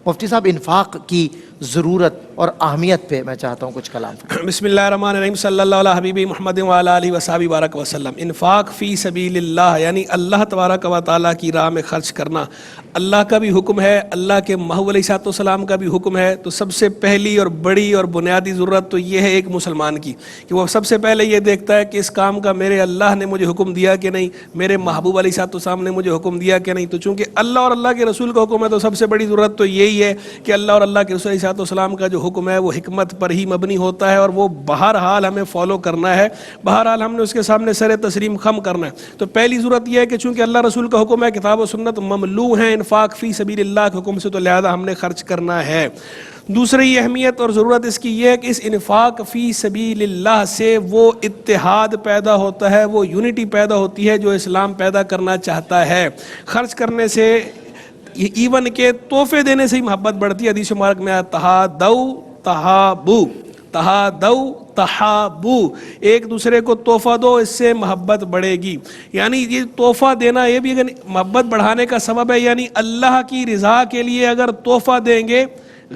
مفتی صاحب انفاق کی ضرورت اور اہمیت پہ میں چاہتا ہوں کچھ کلام. بسم اللہ الرحمن الرحیم. صلی اللہ علیہ حبیبی محمد وعلی آلہ وصحبہ بارک وسلم. انفاق فی سبیل اللہ یعنی اللہ تبارک و تعالیٰ کی راہ میں خرچ کرنا اللہ کا بھی حکم ہے, اللہ کے محبوب علیہ السلام کا بھی حکم ہے. تو سب سے پہلی اور بڑی اور بنیادی ضرورت تو یہ ہے ایک مسلمان کی کہ وہ سب سے پہلے یہ دیکھتا ہے کہ اس کام کا میرے اللہ نے مجھے حکم دیا کہ نہیں, میرے محبوب علیہ السلام نے مجھے حکم دیا کہ نہیں. تو چونکہ اللہ اور اللہ کے رسول کا حکم ہے تو سب سے بڑی ضرورت تو یہی ہے کہ اللہ اور اللہ کے رسول علیہ السلام کا جو حکم ہے وہ حکمت پر ہی مبنی ہوتا ہے اور وہ بہرحال ہمیں فالو کرنا ہے, بہرحال ہم نے اس کے سامنے سر تسلیم خم کرنا ہے. تو پہلی ضرورت یہ ہے کہ چونکہ اللہ رسول کا حکم ہے, کتاب و سنت مملو ہیں انفاق فی سبیل اللہ کے حکم سے, تو لہذا ہم نے خرچ کرنا ہے. دوسری اہمیت اور ضرورت اس کی یہ ہے کہ اس انفاق فی سبیل اللہ سے وہ اتحاد پیدا ہوتا ہے, وہ یونٹی پیدا ہوتی ہے جو اسلام پیدا کرنا چاہتا ہے. خرچ کرنے سے ایون کے تحفے دینے سے ہی محبت بڑھتی ہے. حدیث مبارک میں تہادو تحابو, ایک دوسرے کو تحفہ دو, اس سے محبت بڑھے گی. یعنی یہ تحفہ دینا یہ بھی اگر محبت بڑھانے کا سبب ہے. یعنی اللہ کی رضا کے لیے اگر تحفہ دیں گے,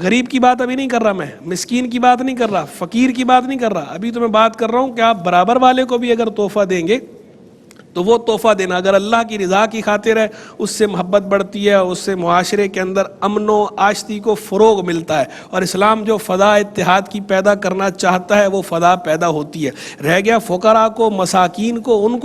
غریب کی بات ابھی نہیں کر رہا میں, مسکین کی بات نہیں کر رہا, فقیر کی بات نہیں کر رہا, ابھی تو میں بات کر رہا ہوں کہ آپ برابر والے کو بھی اگر تحفہ دیں گے تو وہ تحفہ دینا اگر اللہ کی رضا کی خاطر ہے, اس سے محبت بڑھتی ہے, اس سے معاشرے کے اندر امن و آشتی کو فروغ ملتا ہے, اور اسلام جو فضا اتحاد کی پیدا کرنا چاہتا ہے وہ فضا پیدا ہوتی ہے. رہ گیا فقراء کو, مساکین کو, ان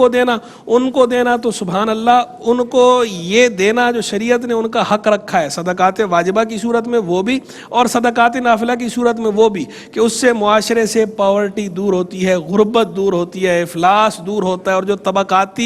کو دینا تو سبحان اللہ, ان کو یہ دینا جو شریعت نے ان کا حق رکھا ہے, صدقات واجبہ کی صورت میں وہ بھی اور صدقات نافلہ کی صورت میں وہ بھی, کہ اس سے معاشرے سے پاورٹی دور ہوتی ہے, غربت دور ہوتی ہے, افلاس دور ہوتا ہے, اور جو طبقات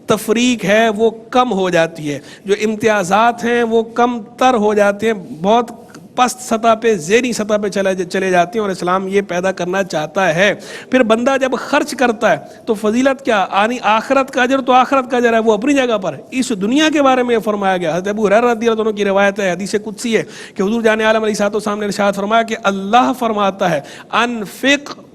تفریق ہے وہ کم ہو جاتی ہے, جو امتیازات ہیں وہ کم تر ہو جاتے ہیں, بہت پست سطح پہ, ذہنی سطح پہ چلے جاتے ہیں, اور اسلام یہ پیدا کرنا چاہتا ہے. پھر بندہ جب خرچ کرتا ہے تو فضیلت کیا, آنی آخرت کا اجر, تو آخرت کا اجر ہے وہ اپنی جگہ پر ہے. اس دنیا کے بارے میں یہ فرمایا گیا. حضرت ابو ہریرہ رضی اللہ عنہ کی روایت ہے, حدیث قدسی ہے, کہ حضور جان عالم علیہ السلام نے ارشاد فرمایا کہ اللہ فرماتا ہے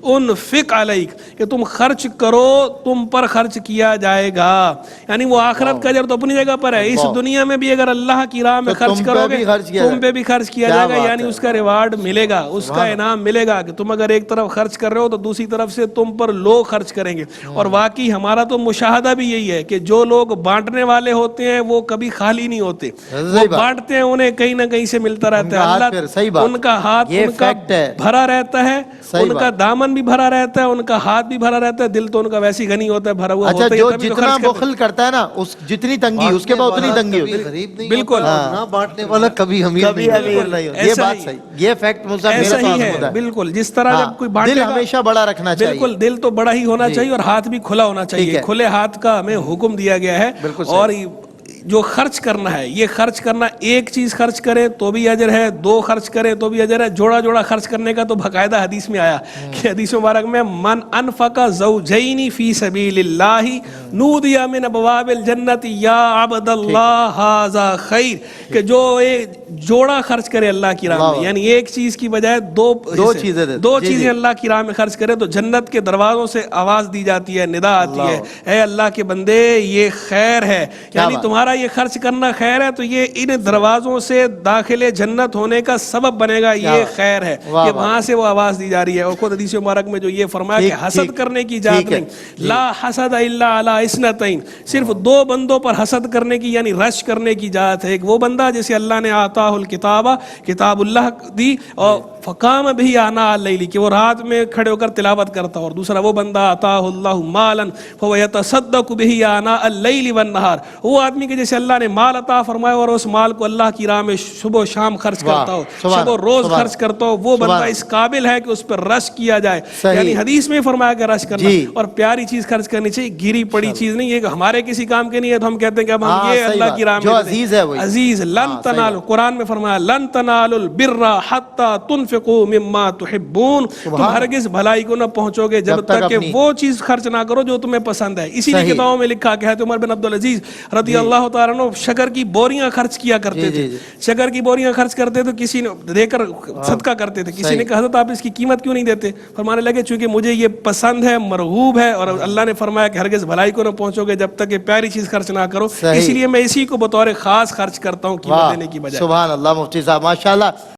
انفق علیک, کہ تم خرچ کرو, تم پر خرچ کیا جائے گا. یعنی وہ آخرت کا اجر تو اپنی جگہ پر ہے, اس دنیا میں بھی اگر اللہ کی راہ میں خرچ کرو گے تم پہ بھی خرچ کیا جائے گا, یعنی اس کا ریوارڈ ملے گا, اس کا انعام ملے گا, کہ تم اگر ایک طرف خرچ کر رہے ہو تو دوسری طرف سے تم پر لوگ خرچ کریں گے. اور واقعی ہمارا تو مشاہدہ بھی یہی ہے کہ جو لوگ بانٹنے والے ہوتے ہیں وہ کبھی خالی نہیں ہوتے, وہ بانٹتے ہیں, انہیں کہیں نہ کہیں سے ملتا رہتا ہے. اللہ ان کا ہاتھ ان کا بھرا رہتا ہے, ان کا دامن بھی بھرا رہتا ہے, ان کا ہاتھ بھی بھرا رہتا ہے, دل تو ان کا ویسی غنی ہوتا ہے, بھرا ہوا ہوتا ہے. جو جتنا بخل کرتا ہے نا, اس جتنی تنگی اس کے بعد اتنی تنگی ہوتی ہے. بالکل, نہ بانٹنے والا کبھی امیر نہیں ہوتا. یہ بات صحیح, یہ فیکٹ مجھے ایسا ہی ہے. بالکل, جس طرح جب کوئی دل ہمیشہ بڑا رکھنا چاہیے. بالکل, دل تو بڑا ہی ہونا چاہیے اور ہاتھ بھی کھلا ہونا چاہیے. کھلے ہاتھ کا ہمیں حکم دیا گیا ہے. اور جو خرچ کرنا ہے, یہ خرچ کرنا, ایک چیز خرچ کرے تو بھی اجر ہے, دو خرچ کرے تو بھی اجر ہے, جوڑا جوڑا خرچ کرنے کا تو باقاعدہ حدیث میں آیا کہ حدیث مبارک میں من انفق زوجین فی سبیل اللہ نودی من ابواب الجنت یا عبد اللہ ھذا خیر, کہ جو ایک جوڑا خرچ کرے اللہ کی راہ میں, یعنی ایک چیز کی بجائے دو چیزیں اللہ کی راہ میں خرچ کرے, تو جنت کے دروازوں سے آواز دی جاتی ہے, ندا آتی ہے, اے اللہ کے بندے یہ خیر ہے, یعنی تمہارا یہ خرچ کرنا خیر ہے, تو یہ ان دروازوں سے داخل جنت ہونے کا سبب بنے گا, یہ خیر ہے, کہ وہاں سے وہ آواز دی جا رہی ہے. اور خود حدیث مبارک میں جو یہ فرمایا کہ حسد کرنے کی اجازت نہیں, لا حسد الا علی اثنتین, صرف دو بندوں پر حسد کرنے کی یعنی رش کرنے کی اجازت ہے. ایک وہ بندہ جسے اللہ نے آتاہ الکتاب, کتاب اللہ دی, اور فقام بھی آنا اللیل, کہ وہ رات میں کھڑے ہو کر تلاوت کرتا, اور دوسرا وہ بندہ آتاہ اللہ مالا فهو يتصدق به آناء اللیل والنہار, وہ آدمی کے جیسے اللہ نے مال عطا فرمایا اور اس مال کو اللہ کی راہ میں صبح و شام خرچ کرتا ہو, شب و روز خرچ کرتا ہو, وہ بندہ اس قابل ہے کہ اس پر رش کیا جائے. یعنی حدیث میں فرمایا کہ رش کرنا, اور پیاری چیز خرچ کرنی چاہیے, گری پڑی چیز نہیں. یہ کہ ہمارے کسی کام کے نہیں ہے تو ہم کہتے ہیں کہ اب ہم یہ اللہ کی راہ میں عزیز ہے, عزیز. لن تنالوا, قرآن میں فرمایا لن تنالوا البر حتی تنفقوا تنفقوا مما تحبون، تم ہرگز بھلائی کو نہ پہنچو گے جب تک کہ وہ چیز خرچ نہ کرو جو تمہیں پسند ہے. اسی لیے کتابوں میں لکھا کہ عمر بن عبدالعزیز رضی اللہ تعالیٰ عنہ شکر کی بوریاں خرچ کیا کرتے تھے. شکر کی بوریاں خرچ کرتے تو کسی نے دے کر صدقہ کرتے تھے. کسی نے کہا حضرت آپ اس کی قیمت کیوں نہیں دیتے؟ فرمانے لگے چونکہ مجھے یہ پسند ہے، مرغوب ہے، اور اللہ نے فرمایا کہ ہرگز بھلائی کو نہ پہنچو گے جب تک کہ پیاری چیز خرچ نہ کرو. اسی لیے میں اسی کو بطور خاص خرچ کرتا ہوں قیمت دینے کی بجائے. سبحان اللہ مفتی صاحب، ماشاءاللہ.